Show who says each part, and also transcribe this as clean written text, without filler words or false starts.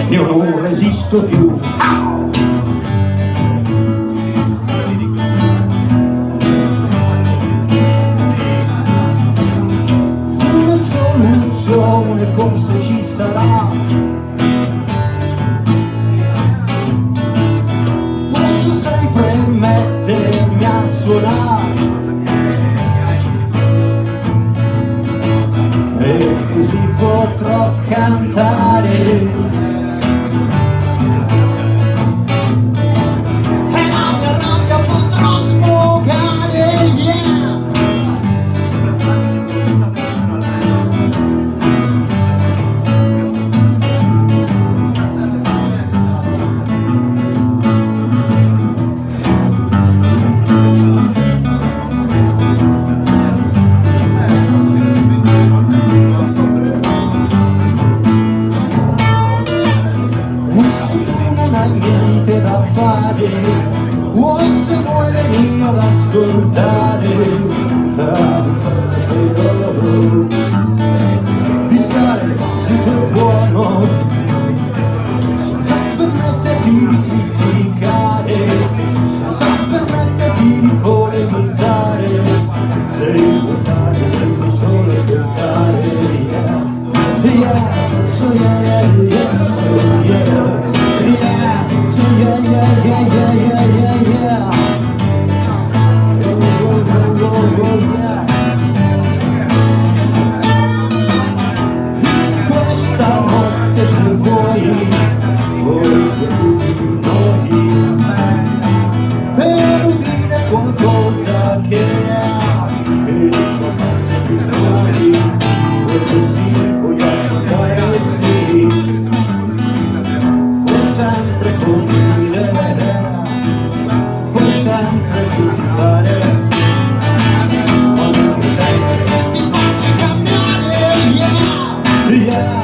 Speaker 1: Io non resisto più. Una soluzione forse ci sarà. Posso sempre mettermi a suonare e così potrò cantare. Niente da fare, o se vuoi venire ad ascoltare di stare zitto e buono senza permetterti di criticare, senza permetterti di polemizzare. Se vuoi stare devi solo ascoltare. Yeah, so yeah, yeah, so yeah. Questa notte se vuoi, forse tutti noi, per udire qualcosa che noi, così puoi ascoltare, sì, puoi sempre condividere, puoi sempre giudicare. Yeah.